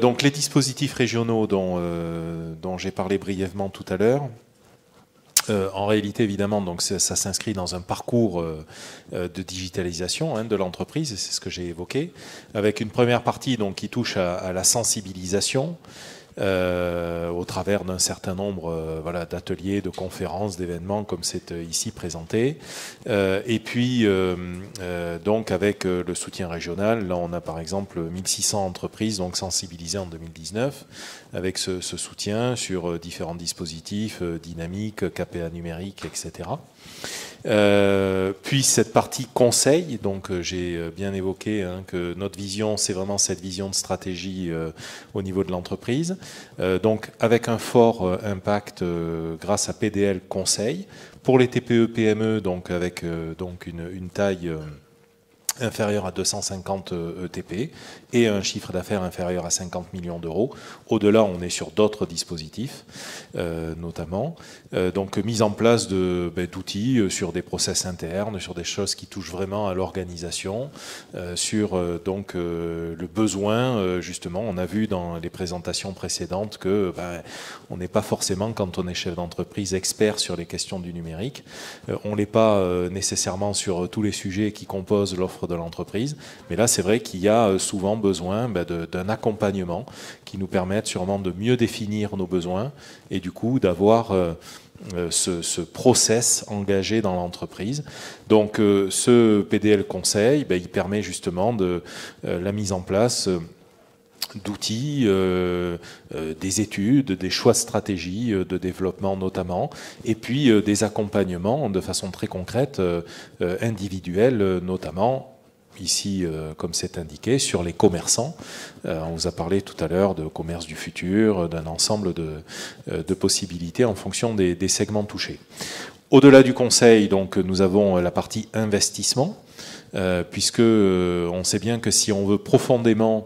Donc les dispositifs régionaux dont j'ai parlé brièvement tout à l'heure, en réalité, évidemment, donc ça s'inscrit dans un parcours de digitalisation de l'entreprise, c'est ce que j'ai évoqué, avec une première partie donc, qui touche à la sensibilisation, au travers d'un certain nombre voilà, d'ateliers, de conférences, d'événements, comme c'est ici présenté. Et puis, donc avec le soutien régional, là on a par exemple 1600 entreprises donc sensibilisées en 2019, avec ce soutien sur différents dispositifs, dynamiques, KPA numérique, etc. Puis cette partie conseil, donc j'ai bien évoqué que notre vision, c'est vraiment cette vision de stratégie au niveau de l'entreprise. Donc avec un fort impact grâce à PDL Conseil pour les TPE-PME, donc avec donc une taille inférieur à 250 ETP et un chiffre d'affaires inférieur à 50 millions d'euros. Au-delà, on est sur d'autres dispositifs, notamment. Donc, mise en place d'outils sur des process internes, sur des choses qui touchent vraiment à l'organisation, sur donc le besoin, justement, on a vu dans les présentations précédentes que on n'est pas forcément, quand on est chef d'entreprise, expert sur les questions du numérique. On n'est pas nécessairement sur tous les sujets qui composent l'offre de l'entreprise, mais là c'est vrai qu'il y a souvent besoin d'un accompagnement qui nous permette sûrement de mieux définir nos besoins et du coup d'avoir ce process engagé dans l'entreprise. Donc ce PDL Conseil, il permet justement de la mise en place d'outils, des études, des choix de stratégie de développement notamment, et puis des accompagnements de façon très concrète, individuelle notamment, ici comme c'est indiqué, sur les commerçants. On vous a parlé tout à l'heure de commerce du futur, d'un ensemble de possibilités en fonction des segments touchés. Au-delà du conseil, donc, nous avons la partie investissement, puisque on sait bien que si on veut profondément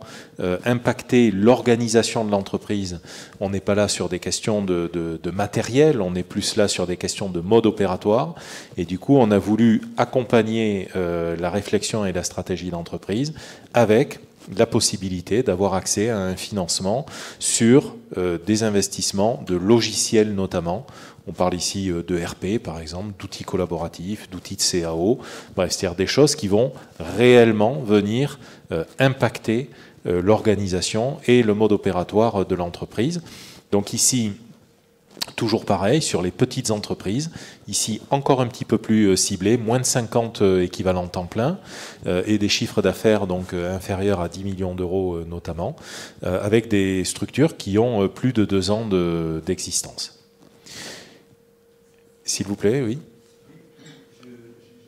impacter l'organisation de l'entreprise, on n'est pas là sur des questions de matériel, on est plus là sur des questions de mode opératoire, et du coup on a voulu accompagner la réflexion et la stratégie d'entreprise avec la possibilité d'avoir accès à un financement sur des investissements de logiciels notamment. On parle ici de RP, par exemple, d'outils collaboratifs, d'outils de CAO, bref, c'est-à-dire des choses qui vont réellement venir impacter l'organisation et le mode opératoire de l'entreprise. Donc ici, toujours pareil, sur les petites entreprises, ici encore un petit peu plus ciblé, moins de 50 équivalents temps plein et des chiffres d'affaires donc inférieurs à 10 millions d'euros notamment, avec des structures qui ont plus de 2 ans d'existence. S'il vous plaît, oui. Je n'ai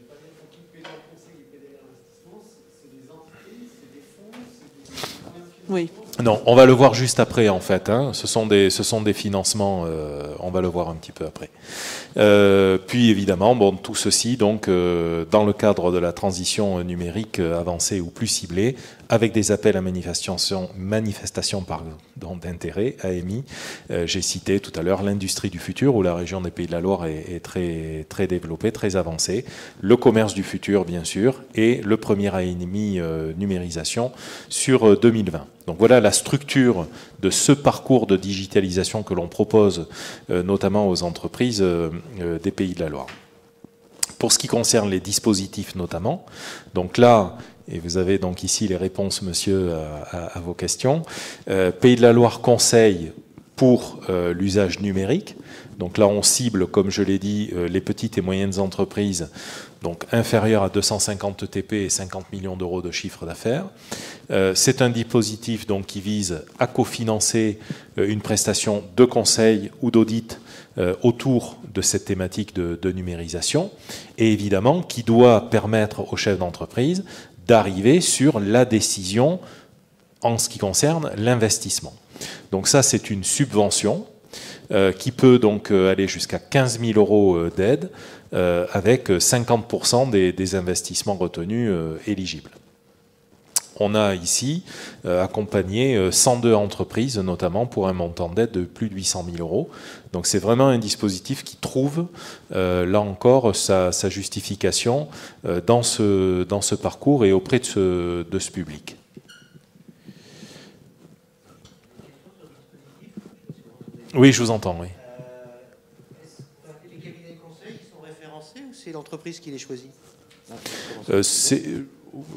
pas bien compris. PDL Conseil et PDL Investissement, c'est des entités, c'est des fonds, c'est des... Oui. Non, on va le voir juste après en fait. Ce sont des financements, on va le voir un petit peu après. Puis évidemment, bon, tout ceci donc dans le cadre de la transition numérique avancée ou plus ciblée, avec des appels à manifestation d'intérêt, AMI. J'ai cité tout à l'heure l'industrie du futur, où la région des Pays de la Loire est très, très développée, très avancée. Le commerce du futur, bien sûr, et le premier AMI numérisation sur 2020. Donc voilà la structure de ce parcours de digitalisation que l'on propose notamment aux entreprises des Pays de la Loire. Pour ce qui concerne les dispositifs notamment, donc là, et vous avez donc ici les réponses, monsieur, à vos questions, Pays de la Loire Conseil pour l'usage numérique. Donc là, on cible, comme je l'ai dit, les petites et moyennes entreprises, donc inférieures à 250 ETP et 50 millions d'euros de chiffre d'affaires. C'est un dispositif donc, qui vise à cofinancer une prestation de conseil ou d'audit autour de cette thématique de numérisation, et évidemment qui doit permettre aux chefs d'entreprise d'arriver sur la décision en ce qui concerne l'investissement. Donc ça, c'est une subvention qui peut donc aller jusqu'à 15 000 euros d'aide avec 50% des investissements retenus éligibles. On a ici accompagné 102 entreprises, notamment pour un montant d'aide de plus de 800 000 euros. Donc c'est vraiment un dispositif qui trouve, là encore, sa justification dans ce parcours et auprès de ce public. Oui, je vous entends, oui. Les cabinets de conseil, ils sont référencés ou c'est l'entreprise qui les choisit?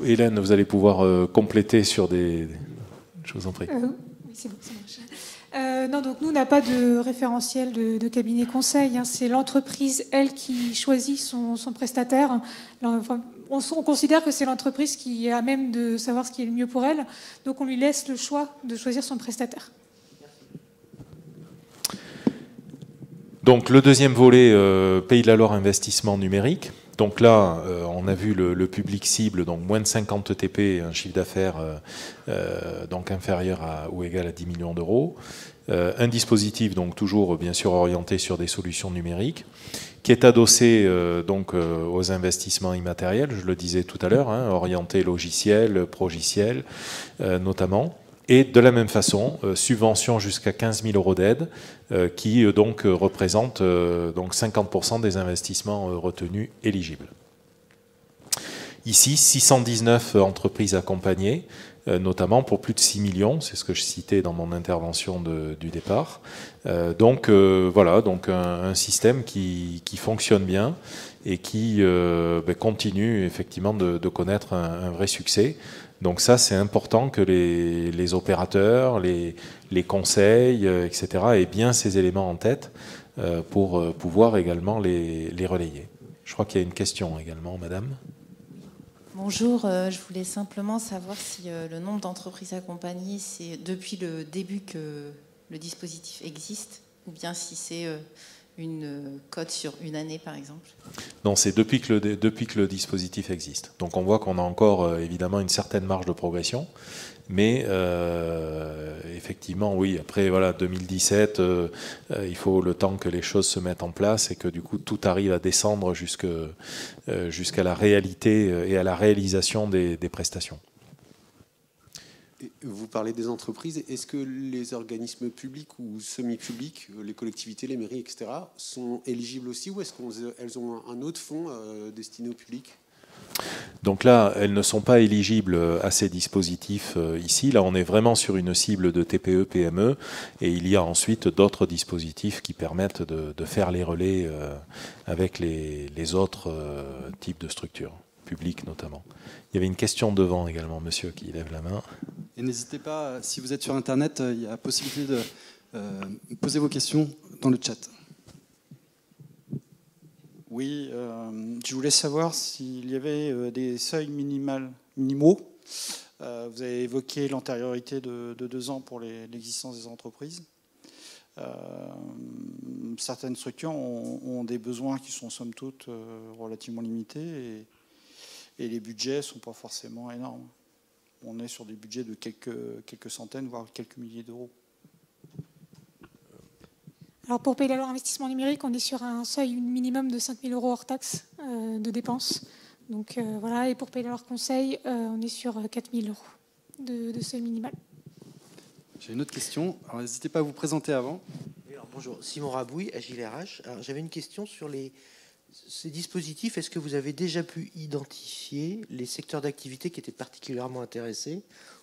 Hélène, vous allez pouvoir compléter sur des... Je vous en prie. Oui, c'est bon, ça marche. Non, donc nous, on n'a pas de référentiel de cabinet conseil. Hein. C'est l'entreprise, elle, qui choisit son prestataire. Enfin, on considère que c'est l'entreprise qui est à même de savoir ce qui est le mieux pour elle. Donc on lui laisse le choix de choisir son prestataire. Donc le deuxième volet, Pays de la Loire investissement numérique. Donc là, on a vu le public cible, donc moins de 50 TP, un chiffre d'affaires donc inférieur ou égal à 10 millions d'euros. Un dispositif donc toujours bien sûr orienté sur des solutions numériques, qui est adossé donc aux investissements immatériels, je le disais tout à l'heure, hein, orienté logiciel, progiciel notamment. Et de la même façon, subvention jusqu'à 15 000 euros d'aide, qui donc représente donc 50% des investissements retenus éligibles. Ici, 619 entreprises accompagnées, notamment pour plus de 6 millions, c'est ce que je citais dans mon intervention du départ. Donc voilà, donc un système qui fonctionne bien et qui continue effectivement de connaître un vrai succès. Donc ça, c'est important que les opérateurs, les conseils, etc., aient bien ces éléments en tête pour pouvoir également les relayer. Je crois qu'il y a une question également, madame. Bonjour, je voulais simplement savoir si le nombre d'entreprises accompagnées, c'est depuis le début que le dispositif existe, ou bien si c'est une cote sur une année, par exemple. Non, c'est depuis que le dispositif existe. Donc on voit qu'on a encore évidemment une certaine marge de progression, mais effectivement, oui, après voilà, 2017, il faut le temps que les choses se mettent en place et que du coup tout arrive à descendre jusqu'à la réalité et à la réalisation des prestations. Vous parlez des entreprises. Est-ce que les organismes publics ou semi-publics, les collectivités, les mairies, etc., sont éligibles aussi, ou est-ce qu'elles ont un autre fonds destiné au public ? Donc là, elles ne sont pas éligibles à ces dispositifs ici. Là, on est vraiment sur une cible de TPE, PME, et il y a ensuite d'autres dispositifs qui permettent de faire les relais avec les autres types de structures, publiques notamment. Il y avait une question devant également, monsieur qui lève la main. Et n'hésitez pas, si vous êtes sur Internet, il y a la possibilité de poser vos questions dans le chat. Oui, je voulais savoir s'il y avait des seuils minimaux. Vous avez évoqué l'antériorité de 2 ans pour l'existence des entreprises. Certaines structures ont des besoins qui sont somme toute relativement limités et les budgets ne sont pas forcément énormes. On est sur des budgets de quelques centaines, voire quelques milliers d'euros. Alors pour Pays de la Loire investissement numérique, on est sur un seuil minimum de 5 000 euros hors taxe de dépenses. Donc voilà, et pour Pays de la Loire conseil, on est sur 4 000 euros de seuil minimal. J'ai une autre question. Alors n'hésitez pas à vous présenter avant. Alors, bonjour, Simon Rabouille, Agile RH. J'avais une question sur ces dispositifs. Est-ce que vous avez déjà pu identifier les secteurs d'activité qui étaient particulièrement intéressés,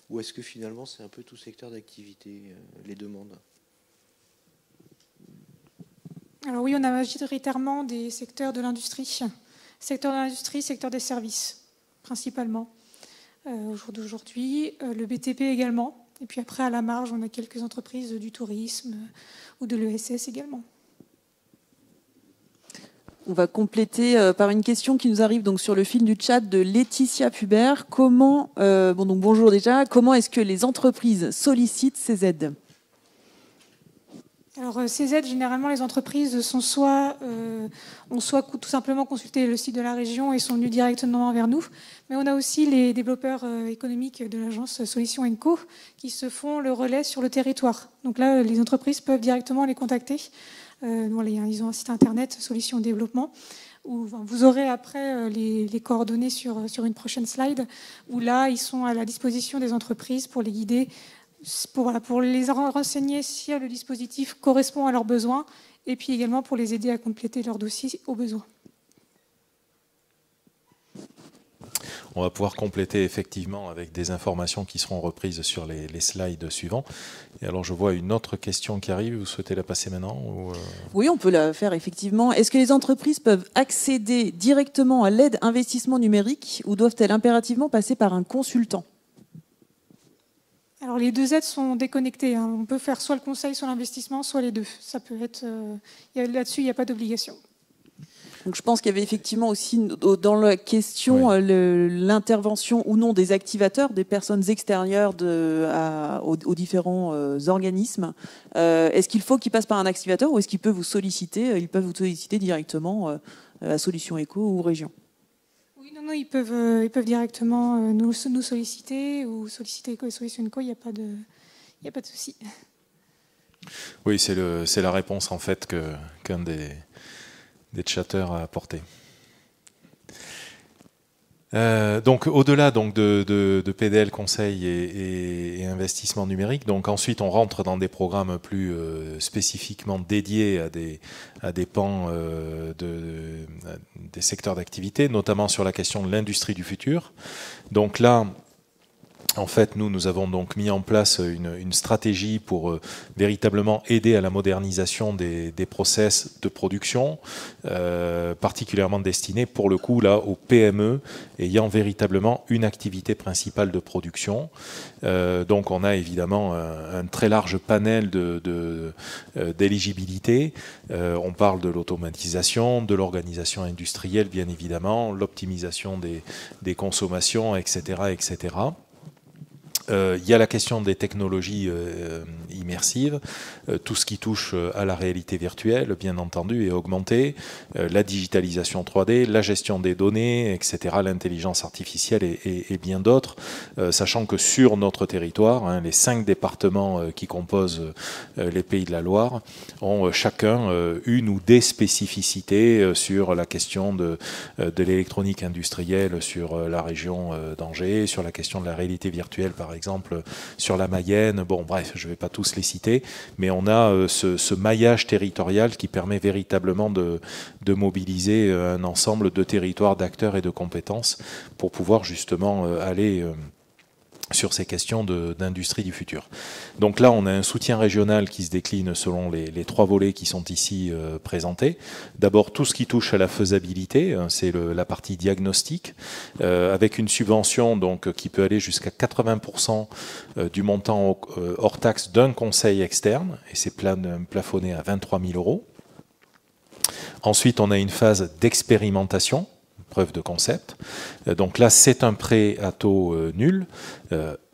ou est-ce que finalement c'est un peu tout secteur d'activité, les demandes ? Alors oui, on a majoritairement des secteurs de l'industrie. Secteur de l'industrie, secteur des services, principalement. Au jour d'aujourd'hui, le BTP également. Et puis après, à la marge, on a quelques entreprises du tourisme ou de l'ESS également. On va compléter par une question qui nous arrive donc sur le fil du chat de Laetitia Pubert. Bonjour déjà. Comment est-ce que les entreprises sollicitent ces aides ? Alors ces aides, généralement, les entreprises ont soit tout simplement consulté le site de la région et sont venues directement vers nous, mais on a aussi les développeurs économiques de l'agence Solutions & Co qui se font le relais sur le territoire. Donc là, les entreprises peuvent directement les contacter. Ils ont un site internet Solutions Développement où vous aurez après les coordonnées sur une prochaine slide, où là, ils sont à la disposition des entreprises pour les guider, pour les renseigner si le dispositif correspond à leurs besoins et puis également pour les aider à compléter leur dossier au besoin. On va pouvoir compléter effectivement avec des informations qui seront reprises sur les slides suivants. Et alors je vois une autre question qui arrive, vous souhaitez la passer maintenant ou Oui, on peut la faire effectivement. Est-ce que les entreprises peuvent accéder directement à l'aide investissement numérique ou doivent-elles impérativement passer par un consultant? Alors les deux aides sont déconnectées. On peut faire soit le conseil, soit l'investissement, soit les deux. Ça peut être. Là-dessus, il n'y a pas d'obligation. Donc je pense qu'il y avait effectivement aussi dans la question l'intervention ou non des activateurs, des personnes extérieures aux différents organismes. Est-ce qu'il faut qu'ils passent par un activateur ou est-ce qu'ils peuvent vous solliciter? Ils peuvent vous solliciter directement à Solutions Éco ou Région. Oui, non, ils peuvent directement nous solliciter ou solliciter Solutions Éco. Il n'y a pas de souci. Oui, c'est la réponse en fait qu'un des chatters à apporter. Donc au-delà de PDL conseil et investissement numérique, donc ensuite on rentre dans des programmes plus spécifiquement dédiés à des pans des secteurs d'activité, notamment sur la question de l'industrie du futur. Donc là, en fait, nous avons donc mis en place une stratégie pour véritablement aider à la modernisation des process de production, particulièrement destinés pour le coup là aux PME ayant véritablement une activité principale de production. Donc on a évidemment un très large panel d'éligibilité. On parle de l'automatisation, de l'organisation industrielle bien évidemment, l'optimisation des consommations, etc., etc. Il y a la question des technologies immersives, tout ce qui touche à la réalité virtuelle, bien entendu, et augmentée, la digitalisation 3D, la gestion des données, etc., l'intelligence artificielle et bien d'autres, sachant que sur notre territoire, les 5 départements qui composent les Pays de la Loire ont chacun une ou des spécificités sur la question de l'électronique industrielle sur la région d'Angers, sur la question de la réalité virtuelle, par exemple, sur la Mayenne. Bon, bref, je ne vais pas tous les citer, mais on a ce maillage territorial qui permet véritablement de mobiliser un ensemble de territoires, d'acteurs et de compétences pour pouvoir justement aller sur ces questions d'industrie du futur. Donc là, on a un soutien régional qui se décline selon les 3 volets qui sont ici présentés. D'abord, tout ce qui touche à la faisabilité, c'est la partie diagnostic, avec une subvention donc, qui peut aller jusqu'à 80% du montant hors taxe d'un conseil externe, et c'est plafonné à 23 000 €. Ensuite, on a une phase d'expérimentation, preuve de concept. Donc là, c'est un prêt à taux nul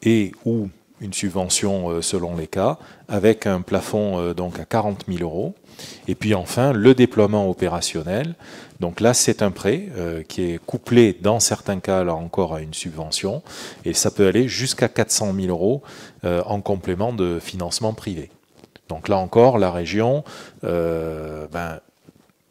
et ou une subvention selon les cas, avec un plafond donc à 40 000 €. Et puis enfin, le déploiement opérationnel. Donc là, c'est un prêt qui est couplé, dans certains cas, là encore, à une subvention. Et ça peut aller jusqu'à 400 000 € en complément de financement privé. Donc là encore, la région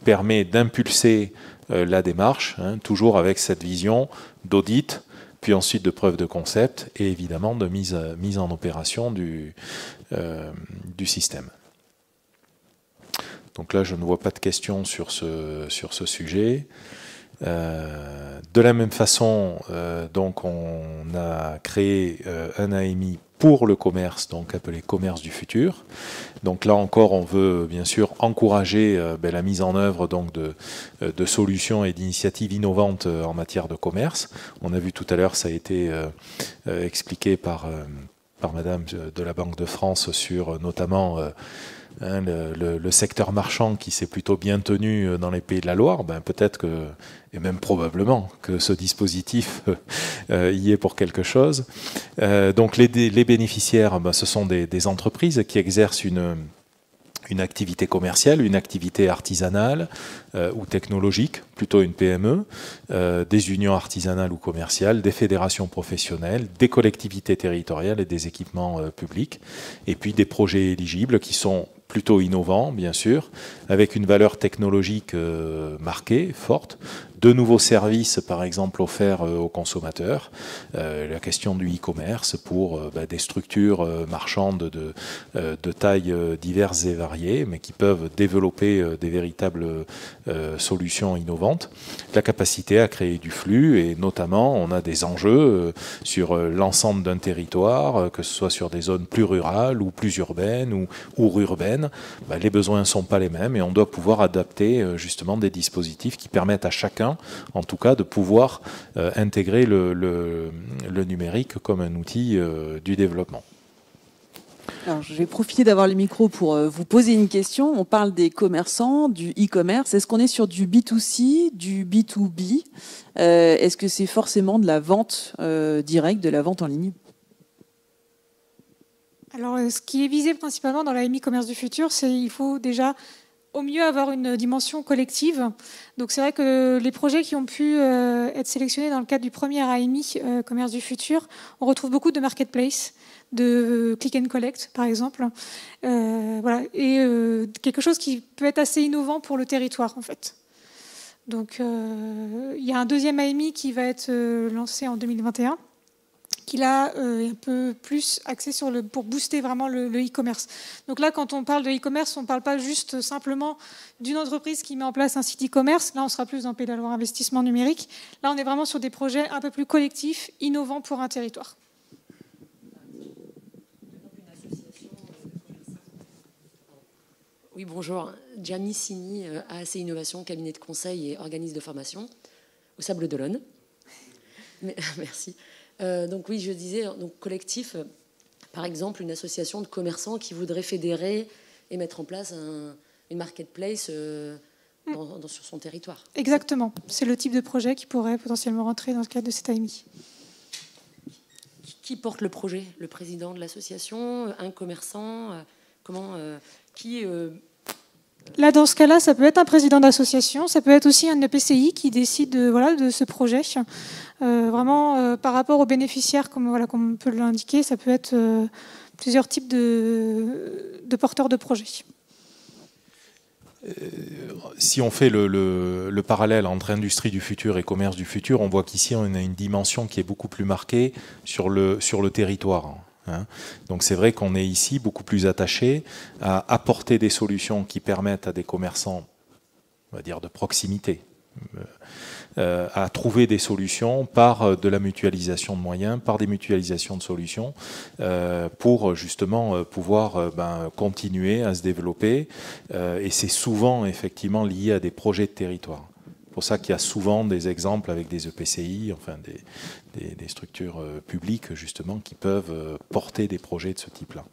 permet d'impulser la démarche, toujours avec cette vision d'audit, puis ensuite de preuve de concept et évidemment de mise en opération du système. Donc là, je ne vois pas de questions sur ce sujet. De la même façon, donc on a créé un AMI pour le commerce, donc appelé commerce du futur. Donc là encore, on veut bien sûr encourager la mise en œuvre donc de solutions et d'initiatives innovantes en matière de commerce. On a vu tout à l'heure, ça a été expliqué par Madame de la Banque de France sur notamment le secteur marchand qui s'est plutôt bien tenu dans les Pays de la Loire. Peut-être que, et même probablement, que ce dispositif y est pour quelque chose. Donc les bénéficiaires, ce sont des entreprises qui exercent une activité commerciale, une activité artisanale ou technologique, plutôt une PME, des unions artisanales ou commerciales, des fédérations professionnelles, des collectivités territoriales et des équipements publics, et puis des projets éligibles qui sont plutôt innovants, bien sûr, avec une valeur technologique marquée, forte, de nouveaux services, par exemple, offerts aux consommateurs, la question du e-commerce pour des structures marchandes de tailles diverses et variées, mais qui peuvent développer des véritables solutions innovantes, la capacité à créer du flux, et notamment, on a des enjeux sur l'ensemble d'un territoire, que ce soit sur des zones plus rurales ou plus urbaines ou urbaines. Les besoins ne sont pas les mêmes et on doit pouvoir adapter justement des dispositifs qui permettent à chacun, en tout cas, de pouvoir intégrer le numérique comme un outil du développement. Alors, je vais profiter d'avoir le micro pour vous poser une question. On parle des commerçants, du e-commerce. Est-ce qu'on est sur du B2C, du B2B? Est-ce que c'est forcément de la vente directe, de la vente en ligne? Alors, ce qui est visé principalement dans la AMI Commerce du Futur, c'est qu'il faut déjà au mieux avoir une dimension collective. Donc c'est vrai que les projets qui ont pu être sélectionnés dans le cadre du premier AMI Commerce du Futur, on retrouve beaucoup de marketplace, de click and collect par exemple, voilà, et quelque chose qui peut être assez innovant pour le territoire en fait. Donc il y a un deuxième AMI qui va être lancé en 2021. Qui là est un peu plus axé sur pour booster vraiment le e-commerce. Donc là, quand on parle de e-commerce, on ne parle pas juste simplement d'une entreprise qui met en place un site e-commerce. Là, on sera plus dans Pédaloir Investissement Numérique. Là, on est vraiment sur des projets un peu plus collectifs, innovants pour un territoire. Oui, bonjour. Gianni Sini, AAC Innovation, cabinet de conseil et organisme de formation au Sable d'Olonne. Merci. Donc oui, je disais, donc collectif, par exemple, une association de commerçants qui voudrait fédérer et mettre en place une marketplace sur son territoire. Exactement. C'est le type de projet qui pourrait potentiellement rentrer dans le cadre de cette AMI. Qui porte le projet? Le président de l'association? Un commerçant? Qui Là, dans ce cas-là, ça peut être un président d'association, ça peut être aussi un EPCI qui décide de ce projet. Vraiment, par rapport aux bénéficiaires, comme on peut l'indiquer, ça peut être plusieurs types de porteurs de projets. Si on fait le parallèle entre industrie du futur et commerce du futur, on voit qu'ici, on a une dimension qui est beaucoup plus marquée sur le territoire. Donc c'est vrai qu'on est ici beaucoup plus attaché à apporter des solutions qui permettent à des commerçants, on va dire de proximité, à trouver des solutions par de la mutualisation de moyens, par des mutualisations de solutions, pour justement pouvoir continuer à se développer. Et c'est souvent effectivement lié à des projets de territoire. C'est pour ça qu'il y a souvent des exemples avec des EPCI, enfin des structures publiques justement qui peuvent porter des projets de ce type-là.